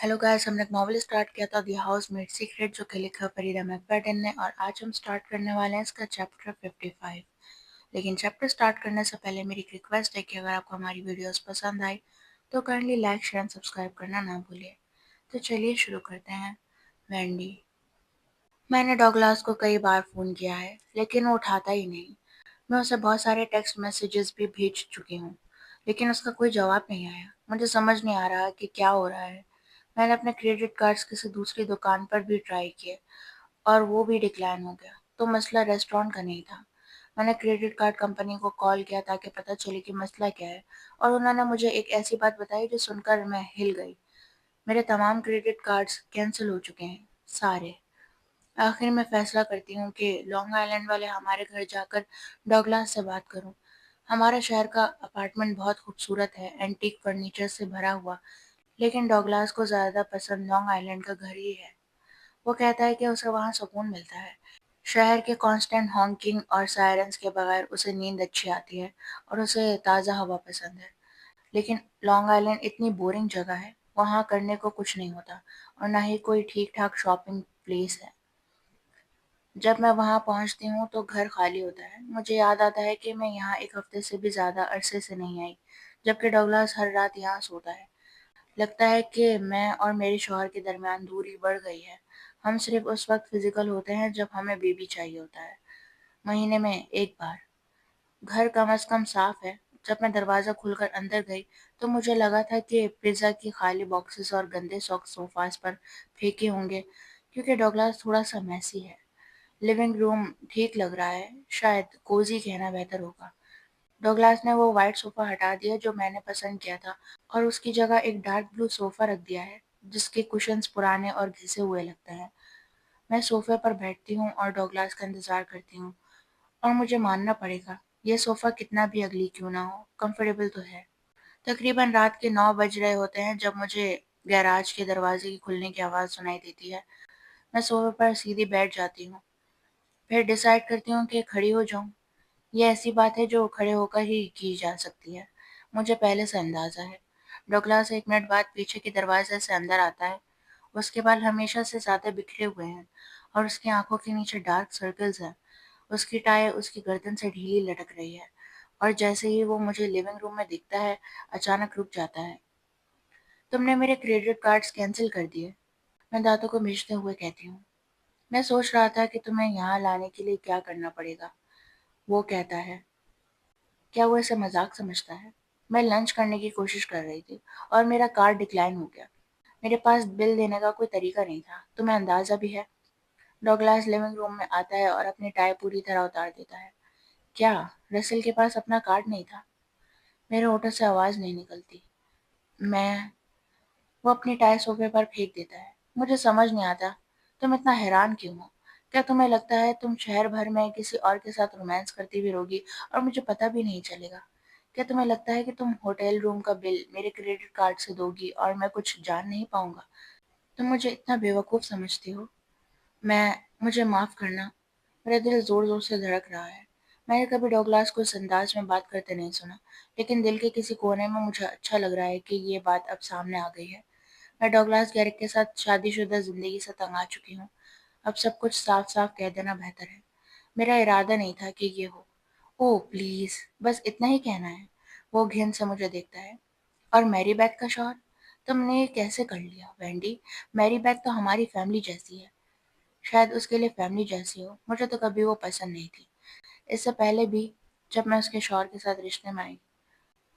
Hello guys, हमने एक novel start किया था दी हाउसमेड सीक्रेट, जो कि लिखा फरीदा मैकफर्डन ने, और आज हम स्टार्ट करने वाले हैं इसका चैप्टर 55। लेकिन चैप्टर स्टार्ट करने से पहले मेरी एक रिक्वेस्ट है कि अगर आपको हमारी वीडियोस पसंद आई तो kindly like share and subscribe करना ना भूलिए। तो चलिए शुरू करते हैं। वेंडी। मैंने डॉगलास को कई बार फ़ोन किया है लेकिन वो उठाता ही नहीं। मैं उसे बहुत सारे टेक्स्ट मैसेजेस भी भेज चुकी हूँ लेकिन उसका कोई जवाब नहीं आया। मुझे समझ नहीं आ रहा कि क्या हो रहा है। मैंने अपने क्रेडिट कार्ड्स किसी दूसरी दुकान पर भी ट्राई किए और वो भी डिक्लाइन हो गया। तो मसला रेस्टोरेंट का नहीं था। मैंने क्रेडिट कार्ड कंपनी को कॉल किया ताकि पता चले कि मसला क्या है, और उन्होंने मुझे एक ऐसी बात बताई जो सुनकर मैं हिल गई। मेरे तमाम क्रेडिट कार्ड्स कैंसिल हो चुके हैं, सारे। आखिर में फैसला करती हूँ कि लॉन्ग आइलैंड वाले हमारे घर जाकर डॉगलास से बात करूँ। हमारा शहर का अपार्टमेंट बहुत खूबसूरत है, एंटीक फर्नीचर से भरा हुआ, लेकिन डॉगलास को ज़्यादा पसंद लॉन्ग आइलैंड का घर ही है। वो कहता है कि उसे वहाँ सुकून मिलता है। शहर के कांस्टेंट हॉकिंग और सायरन्स के बगैर उसे नींद अच्छी आती है और उसे ताज़ा हवा पसंद है। लेकिन लॉन्ग आइलैंड इतनी बोरिंग जगह है, वहाँ करने को कुछ नहीं होता और ना ही कोई ठीक ठाक शॉपिंग प्लेस है। जब मैं वहाँ पहुँचती हूँ तो घर खाली होता है। मुझे याद आता है कि मैं यहाँ एक हफ्ते से भी ज़्यादा अरसे से नहीं आई, जबकि डगलास हर रात यहाँ सोता है। लगता है कि मैं और मेरे शौहर के दरमियान दूरी बढ़ गई है। हम सिर्फ उस वक्त फिजिकल होते हैं जब हमें बेबी चाहिए होता है, महीने में एक बार। घर कम से कम साफ है। जब मैं दरवाज़ा खोलकर अंदर गई तो मुझे लगा था कि पिज़्ज़ा की खाली बॉक्सेस और गंदे सॉक्स सोफास पर फेंके होंगे, क्योंकि डगलास थोड़ा सा मैसी है। लिविंग रूम ठीक लग रहा है, शायद कोजी कहना बेहतर होगा। डगलास ने वो वाइट सोफा हटा दिया जो मैंने पसंद किया था और उसकी जगह एक डार्क ब्लू सोफा रख दिया है जिसके कुशन्स पुराने और घिसे हुए लगते हैं। मैं सोफे पर बैठती हूँ और डगलास का इंतजार करती हूँ, और मुझे मानना पड़ेगा, ये सोफा कितना भी अगली क्यों ना हो, कंफर्टेबल तो है। तकरीबन रात के 9 बज रहे होते हैं जब मुझे गैराज के दरवाजे की खुलने की आवाज़ सुनाई देती है। मैं सोफे पर सीधी बैठ जाती हूँ, फिर डिसाइड करती हूँ कि खड़ी हो जाऊँ। ये ऐसी बात है जो खड़े होकर ही की जा सकती है, मुझे पहले से अंदाज़ा है। डगलास 1 मिनट बाद पीछे के दरवाजे से अंदर आता है। उसके बाल हमेशा से ज़्यादा बिखरे हुए हैं और उसकी आंखों के नीचे डार्क सर्कल्स हैं। उसकी टाई उसकी गर्दन से ढीली लटक रही है, और जैसे ही वो मुझे लिविंग रूम में दिखता है, अचानक रुक जाता है। तुमने मेरे क्रेडिट कार्ड्स कैंसिल कर दिए, मैं दांतों को भींचते हुए कहती हूँ। मैं सोच रहा था कि तुम्हें यहाँ लाने के लिए क्या करना पड़ेगा, वो कहता है। क्या वो इसे मजाक समझता है? मैं लंच करने की कोशिश कर रही थी और मेरा कार्ड डिक्लाइन हो गया। मेरे पास बिल देने का कोई तरीका नहीं था, तुम्हें अंदाजा भी है। डॉगलास लिविंग रूम में आता है और अपनी टाई पूरी तरह उतार देता है। क्या रसेल के पास अपना कार्ड नहीं था? मेरे होठों से आवाज़ नहीं निकलती। मैं वो अपनी टाई सोफे पर फेंक देता है। मुझे समझ नहीं आता, तुम इतना हैरान क्यों हो? क्या तुम्हें लगता है तुम शहर भर में किसी और के साथ रोमांस करती भी रहोगी और मुझे पता भी नहीं चलेगा? क्या तुम्हें लगता है कि तुम होटल रूम का बिल मेरे क्रेडिट कार्ड से दोगी और मैं कुछ जान नहीं पाऊंगा? तुम मुझे इतना बेवकूफ़ समझती हो? मुझे माफ़ करना। मेरा दिल ज़ोर-ज़ोर से धड़क रहा है। मैंने कभी डगलास को इस अंदाज़ में बात करते नहीं सुना, लेकिन दिल के किसी कोने में मुझे अच्छा लग रहा है कि ये बात अब सामने आ गई है। मैं डगलास गैरिक के साथ शादीशुदा ज़िंदगी से तंग आ चुकी हूँ। अब सब कुछ साफ-साफ कह देना बेहतर है। मेरा इरादा नहीं था कि ये हो। ओह प्लीज़, बस इतना ही कहना है। वो घिन से मुझे देखता है। और मैरी बेथ का शौहर? तुमने ये कैसे कर लिया, वेंडी? मैरी बेथ तो हमारी फैमिली जैसी है। शायद उसके लिए फैमिली जैसी हो, मुझे तो कभी वो पसंद नहीं थी। इससे पहले भी, जब मैं उसके शौहर के साथ रिश्ते में आई।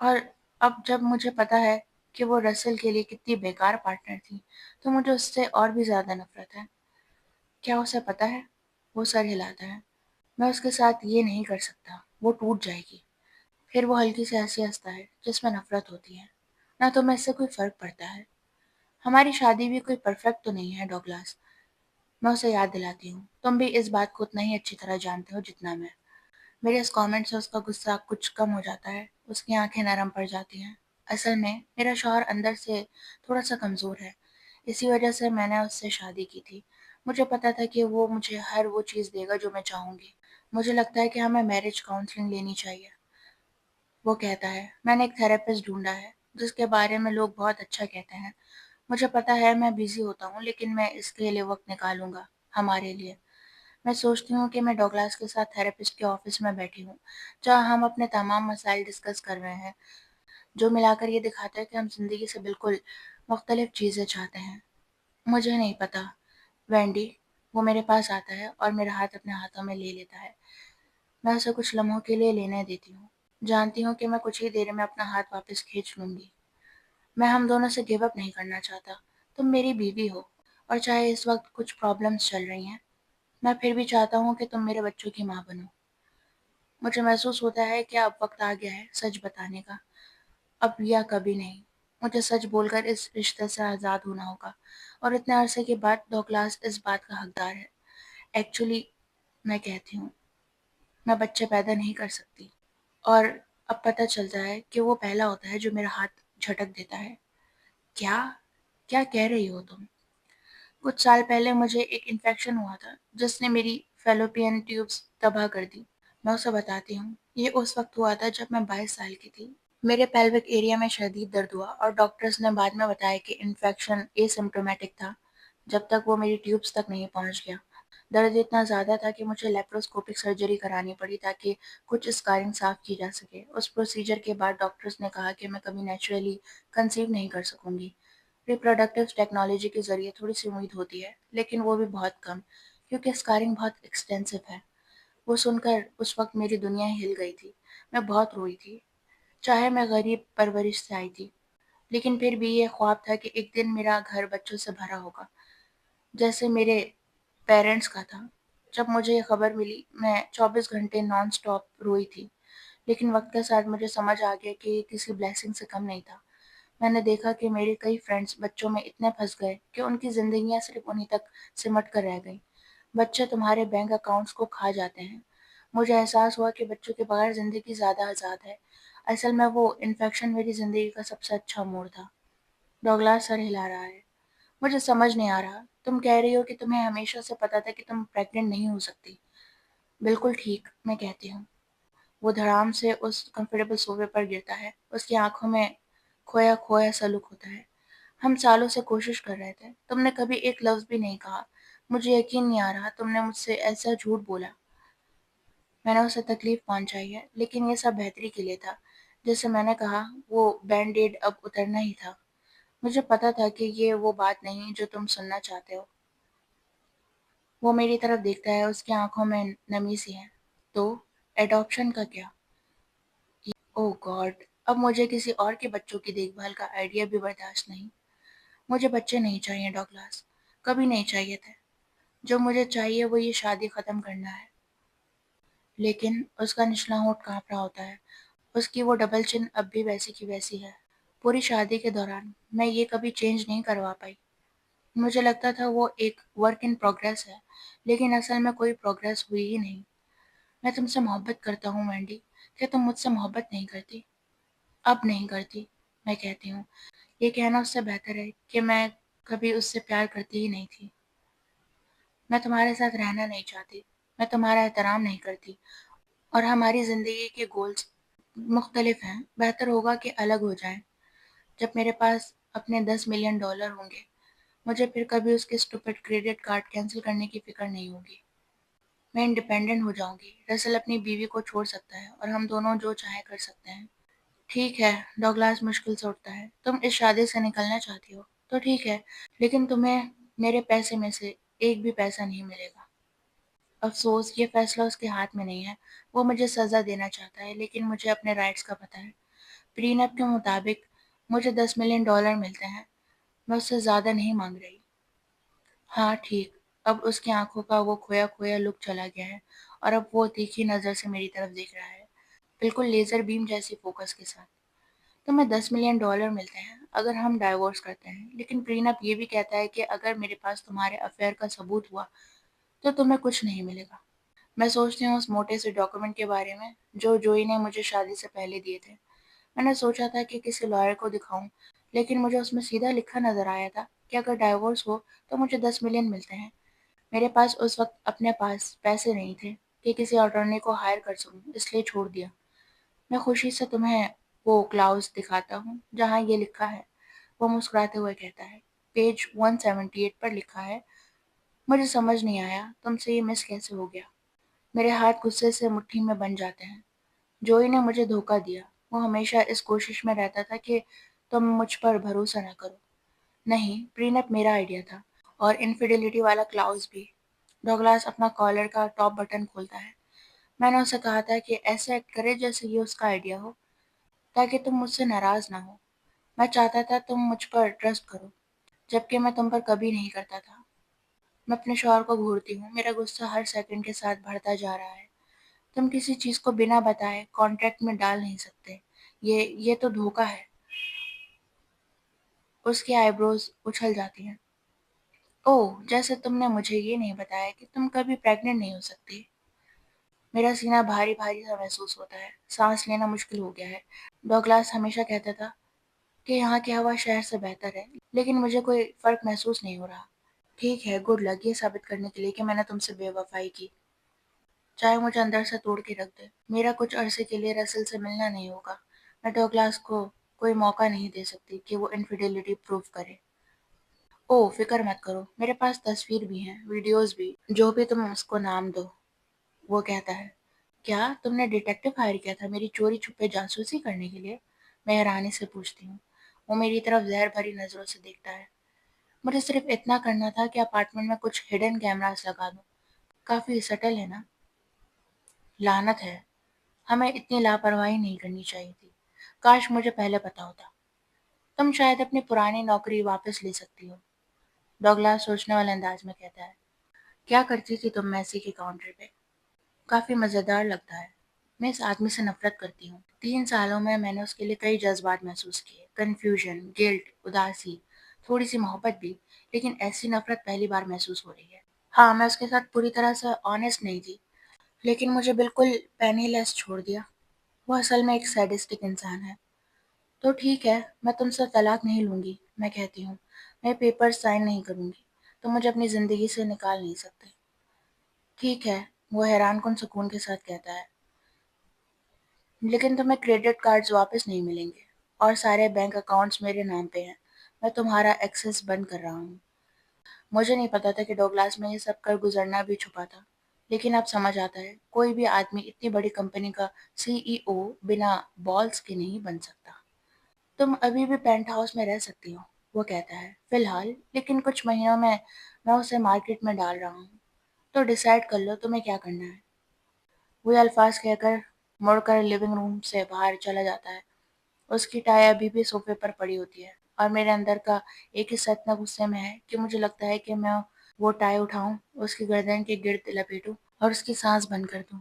और अब जब मुझे पता है कि वो रसेल के लिए कितनी बेकार पार्टनर थी, तो मुझे उससे और भी ज़्यादा नफ़रत है। क्या उसे पता है? वो सर हिलाता है। मैं उसके साथ ये नहीं कर सकता, वो टूट जाएगी। फिर वो हल्की से हँसी हँसता है जिसमें नफ़रत होती है। ना तो मैं इससे कोई फ़र्क पड़ता है। हमारी शादी भी कोई परफेक्ट तो नहीं है डॉगलास। मैं उसे याद दिलाती हूँ, तुम भी इस बात को उतना ही अच्छी तरह जानते हो जितना मैं। मेरे इस कमेंट से उसका गुस्सा कुछ कम हो जाता है, उसकी आंखें नरम पड़ जाती हैं। असल में मेरा शौहर अंदर से थोड़ा सा कमज़ोर है, इसी वजह से मैंने उससे शादी की थी। मुझे पता था कि वो मुझे हर वो चीज़ देगा जो मैं चाहूँगी। मुझे लगता है कि हमें मैरिज काउंसलिंग लेनी चाहिए, वो कहता है। मैंने एक थेरेपिस्ट ढूंढा है जिसके बारे में लोग बहुत अच्छा कहते हैं। مجھے پتا ہے میں بیزی ہوتا ہوں، لیکن میں اس کے لیے وقت نکالوں گا، ہمارے لیے۔ میں سوچتی ہوں کہ میں ڈوگلاس کے ساتھ تھراپسٹ کے آفس میں بیٹھی ہوں، جہاں ہم اپنے تمام مسائل ڈسکس کر رہے ہیں، جو ملا کر یہ دکھاتا ہے کہ ہم زندگی سے بالکل مختلف چیزیں چاہتے ہیں۔ مجھے نہیں پتا، وینڈی۔ وہ میرے پاس آتا ہے اور میرا ہاتھ اپنے ہاتھوں میں لے لیتا ہے۔ میں اسے کچھ لمحوں کے لیے لینے دیتی ہوں، جانتی ہوں کہ میں کچھ ہی دیر میں اپنا ہاتھ واپس کھینچ لوں گی۔ میں ہم دونوں سے گیو اپ نہیں کرنا چاہتا۔ تم میری بیوی ہو، اور چاہے اس وقت کچھ پرابلمز چل رہی ہیں، میں پھر بھی چاہتا ہوں کہ تم میرے بچوں کی ماں بنو۔ مجھے محسوس ہوتا ہے کہ اب وقت آ گیا ہے سچ بتانے کا، اب یا کبھی نہیں۔ مجھے سچ بول کر اس رشتے سے آزاد ہونا ہوگا، اور اتنے عرصے کے بعد ڈوگلاس اس بات کا حقدار ہے۔ ایکچولی میں کہتی ہوں، میں بچے پیدا نہیں کر سکتی، اور اب پتہ چلتا ہے کہ وہ پہلا ہوتا ہے جو میرا ہاتھ جھٹک دیتا ہے۔ کیا کیا کہہ رہی ہو تم؟ کچھ سال پہلے مجھے ایک انفیکشن ہوا تھا جس نے میری فیلوپین ٹیوبز تباہ کر دی۔ میں اسے بتاتی ہوں، یہ اس وقت ہوا تھا جب میں 22 سال کی تھی۔ میرے پیلوک ایریا میں شدید درد ہوا، اور ڈاکٹرز نے بعد میں بتایا کہ انفیکشن اے سمپٹومیٹک تھا جب تک وہ میری ٹیوبز تک نہیں پہنچ گیا۔ درد اتنا زیادہ تھا کہ مجھے لیپروسکوپک سرجری کرانی پڑی تاکہ کچھ اسکارنگ صاف کی جا سکے۔ اس پروسیجر کے بعد ڈاکٹرز نے کہا کہ میں کبھی نیچرلی کنسیو نہیں کر سکوں گی۔ ریپروڈکٹیو ٹیکنالوجی کے ذریعے تھوڑی سی امید ہوتی ہے، لیکن وہ بھی بہت کم، کیونکہ اسکارنگ بہت ایکسٹینسو ہے۔ وہ سن کر اس وقت میری دنیا ہل گئی تھی۔ میں بہت روئی تھی، چاہے میں غریب پرورش سے آئی تھی، لیکن پھر بھی یہ خواب تھا کہ ایک دن میرا گھر بچوں سے بھرا ہوگا، جیسے میرے پیرنٹس کا تھا۔ جب مجھے یہ خبر ملی، میں 24 گھنٹے نان سٹاپ روئی تھی، لیکن وقت کے ساتھ مجھے سمجھ آ گیا کہ یہ کسی بلیسنگ سے کم نہیں تھا۔ میں نے دیکھا کہ میرے کئی فرینڈز بچوں میں اتنے پھنس گئے کہ ان کی زندگیاں صرف انہی تک سمٹ کر رہ گئیں۔ بچے تمہارے بینک اکاؤنٹس کو کھا جاتے ہیں۔ مجھے احساس ہوا کہ بچوں کے بغیر زندگی زیادہ آزاد ہے۔ اصل میں وہ انفیکشن میری زندگی کا سب سے اچھا موڑ تھا۔ ڈوگلاس سر ہلا رہا ہے۔ مجھے سمجھ نہیں آ رہا، تم کہہ رہی ہو کہ تمہیں ہمیشہ سے پتا تھا کہ تم پریگننٹ نہیں ہو سکتی۔ بالکل ٹھیک، میں کہتی ہوں۔ وہ دھڑام سے اس کمفرٹیبل صوفے پر گرتا ہے، اس کی آنکھوں میں کھویا کھویا سا لک ہوتا ہے۔ ہم سالوں سے کوشش کر رہے تھے، تم نے کبھی ایک لفظ بھی نہیں کہا۔ مجھے یقین نہیں آ رہا تم نے مجھ سے ایسا جھوٹ بولا۔ میں نے اسے تکلیف پہنچائی ہے، لیکن یہ سب بہتری کے لیے تھا۔ جیسے میں نے کہا، وہ بینڈ ایڈ اب اترنا ہی تھا۔ مجھے پتا تھا کہ یہ وہ بات نہیں جو تم سننا چاہتے ہو۔ وہ میری طرف دیکھتا ہے، اس کی آنکھوں میں نمی سی ہے۔ تو ایڈاپشن کا کیا؟ اوہ گاڈ، اب مجھے کسی اور کے بچوں کی دیکھ بھال کا آئیڈیا بھی برداشت نہیں۔ مجھے بچے نہیں چاہیے ڈوگلاس، کبھی نہیں چاہیے تھے۔ جو مجھے چاہیے وہ یہ شادی ختم کرنا ہے۔ لیکن اس کا نچلا ہونٹ کانپ رہا ہوتا ہے، اس کی وہ ڈبل چن اب بھی ویسی کی ویسی ہے۔ پوری شادی کے دوران میں یہ کبھی چینج نہیں کروا پائی۔ مجھے لگتا تھا وہ ایک ورک ان پروگریس ہے، لیکن اصل میں کوئی پروگریس ہوئی ہی نہیں۔ میں تم سے محبت کرتا ہوں وینڈی، کیا تم مجھ سے محبت نہیں کرتی؟ اب نہیں کرتی، میں کہتی ہوں۔ یہ کہنا اس سے بہتر ہے کہ میں کبھی اس سے پیار کرتی ہی نہیں تھی۔ میں تمہارے ساتھ رہنا نہیں چاہتی، میں تمہارا احترام نہیں کرتی، اور ہماری زندگی کے گولز مختلف ہیں۔ بہتر ہوگا کہ الگ ہو جائیں۔ جب میرے پاس اپنے $10 ملین ہوں گے، مجھے پھر کبھی اس کے اسٹوپڈ کریڈٹ کارڈ کینسل کرنے کی فکر نہیں ہوگی۔ میں انڈیپینڈنٹ ہو جاؤں گی۔ رسل اپنی بیوی کو چھوڑ سکتا ہے، اور ہم دونوں جو چاہیں کر سکتے ہیں۔ ٹھیک ہے، ڈوگلاس مشکل سے اٹھتا ہے۔ تم اس شادی سے نکلنا چاہتی ہو تو ٹھیک ہے، لیکن تمہیں میرے پیسے میں سے ایک بھی پیسہ نہیں ملے گا۔ افسوس، یہ فیصلہ اس کے ہاتھ میں نہیں ہے۔ وہ مجھے سزا دینا چاہتا ہے، لیکن مجھے اپنے رائٹس کا پتہ ہے۔ پرینپ کے مطابق مجھے $10 ملین ملتے ہیں۔ میں اس سے زیادہ نہیں مانگ رہی۔ ہاں ٹھیک۔ اب اس کی آنکھوں کا وہ کھویا کھویا لک چلا گیا ہے، اور اب وہ تیکھی نظر سے میری طرف دیکھ رہا ہے، بالکل لیزر بیم جیسی فوکس کے ساتھ۔ تمہیں $10 ملین ملتے ہیں اگر ہم ڈائیورس کرتے ہیں، لیکن پرینپ یہ بھی کہتا ہے کہ اگر میرے پاس تمہارے افیئر کا ثبوت ہوا تو تمہیں کچھ نہیں ملے گا۔ میں سوچتی ہوں اس موٹے سے ڈاکومنٹ کے بارے میں جو جوئی نے مجھے شادی سے پہلے دیے تھے۔ میں نے سوچا تھا کہ کسی لائر کو دکھاؤں، لیکن مجھے اس میں سیدھا لکھا نظر آیا تھا کہ اگر ڈائیورس ہو تو مجھے 10 ملین ملتے ہیں۔ میرے پاس اس وقت اپنے پاس پیسے نہیں تھے کہ کسی اٹارنی کو ہائر کر سکوں، اس لیے چھوڑ دیا۔ میں خوشی سے تمہیں وہ کلاؤز دکھاتا ہوں جہاں یہ لکھا ہے، وہ مسکراتے ہوئے کہتا ہے۔ पेज 178 पर लिखा है, मुझे समझ नहीं आया तुमसे ये मिस कैसे हो गया। मेरे हाथ गुस्से से मुट्ठी में बन जाते हैं। जोई ने मुझे धोखा दिया। वो हमेशा इस कोशिश में रहता था कि तुम मुझ पर भरोसा न करो। नहीं, प्रीनप मेरा आइडिया था, और इनफिडेलिटी वाला क्लाउज भी। डॉगलास अपना कॉलर का टॉप बटन खोलता है। मैंने उसे कहा था कि ऐसे एक्ट करे जैसे ये उसका आइडिया हो, ताकि तुम मुझसे नाराज ना हो। मैं चाहता था तुम मुझ पर ट्रस्ट करो, जबकि मैं तुम पर कभी नहीं करता था। मैं अपने शौहर को घूरती हूँ। मेरा गुस्सा हर सेकंड के साथ बढ़ता जा रहा है। तुम किसी चीज को बिना बताए कॉन्ट्रैक्ट में डाल नहीं सकते। ये तो धोखा है। उसकी आईब्रोज उछल जाती हैं। ओह, जैसे तुमने मुझे ये नहीं बताया कि तुम कभी प्रेग्नेंट नहीं हो सकती। मेरा सीना भारी भारी सा महसूस होता है। सांस लेना मुश्किल हो गया है। डॉगलास हमेशा कहता था कि यहाँ की हवा शहर से बेहतर है, लेकिन मुझे कोई फर्क महसूस नहीं हो रहा। ठीक है, गुड लक, ये साबित करने के लिए कि मैंने तुमसे बेवफाई की। चाहे मुझे अंदर से तोड़ के रख दे, मेरा कुछ अरसे के लिए रसल से मिलना नहीं होगा। मैं डॉगलास को कोई मौका नहीं दे सकती कि वो इनफिडेलिटी प्रूव करे। ओह, फिक्र मत करो, मेरे पास तस्वीर भी हैं, वीडियोस भी, जो भी तुम उसको नाम दो। वो कहता है, क्या तुमने डिटेक्टिव हायर किया था मेरी चोरी छुपे जासूसी करने के लिए? मैं हैरानी से पूछती हूँ। वो मेरी तरफ जहर भरी नजरों से देखता है। मुझे सिर्फ इतना करना था कि अपार्टमेंट में कुछ हिडन कैमरास लगा दूं। काफी सटल है ना? लानत है, हमें इतनी लापरवाही नहीं करनी चाहिए थी। काश मुझे पहले पता होता। तुम शायद अपनी पुरानी नौकरी वापस ले सकती हो, डॉगलास सोचने वाले अंदाज में कहता है। क्या करती थी तुम मैसी के काउंटर पे? काफी मजेदार लगता है। मैं इस आदमी से नफरत करती हूँ। 3 सालों में मैंने उसके लिए कई जज्बात महसूस किए, कन्फ्यूजन, गिल्ट, उदासी, थोड़ी सी मोहब्बत भी, लेकिन ऐसी नफरत पहली बार महसूस हो रही है। हाँ, मैं उसके साथ पूरी तरह से ऑनेस्ट नहीं थी, लेकिन मुझे बिल्कुल पेनीलेस छोड़ दिया। वो असल में एक सैडिस्टिक इंसान है। तो ठीक है, मैं तुमसे तलाक नहीं लूंगी, मैं कहती हूँ। मैं पेपर साइन नहीं करूंगी। तुम मुझे अपनी जिंदगी से निकाल नहीं सकते। ठीक है, वो हैरानकुन सुकून के साथ कहता है, लेकिन तुम्हें क्रेडिट कार्ड्स वापस नहीं मिलेंगे, और सारे बैंक अकाउंट्स मेरे नाम पे हैं। मैं तुम्हारा एक्सेस बंद कर रहा हूँ। मुझे नहीं पता था कि डॉगलास में ये सब कर गुजरना भी छुपा था, लेकिन अब समझ आता है, कोई भी आदमी इतनी बड़ी कंपनी का सीईओ बिना बॉल्स के नहीं बन सकता। तुम अभी भी पेंट हाउस में रह सकती हो, वो कहता है, फिलहाल, लेकिन कुछ महीनों में मैं उसे मार्केट में डाल रहा हूँ। तो डिसाइड कर लो तुम्हें क्या करना है। वो ये अल्फाज कहकर मुड़कर लिविंग रूम से बाहर चला जाता है। उसकी टाई अभी भी सोफे पर पड़ी होती है, और मेरे अंदर का एक हिस्सा इतना गुस्से में है कि मुझे लगता है कि मैं वो टाई उठाऊं, उसकी गर्दन के गिर्द लपेटूं और उसकी सांस बंद कर दूं।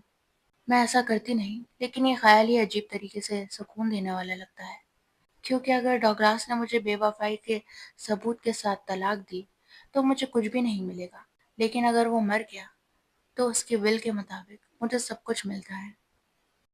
मैं ऐसा करती नहीं, लेकिन ये ख्याल ही अजीब तरीके से सुकून देने वाला लगता है। क्योंकि अगर डॉगलास ने मुझे बेवफाई के सबूत के साथ तलाक दी, तो मुझे कुछ भी नहीं मिलेगा। लेकिन अगर वो मर गया, तो उसके विल के मुताबिक मुझे सब कुछ मिलता है।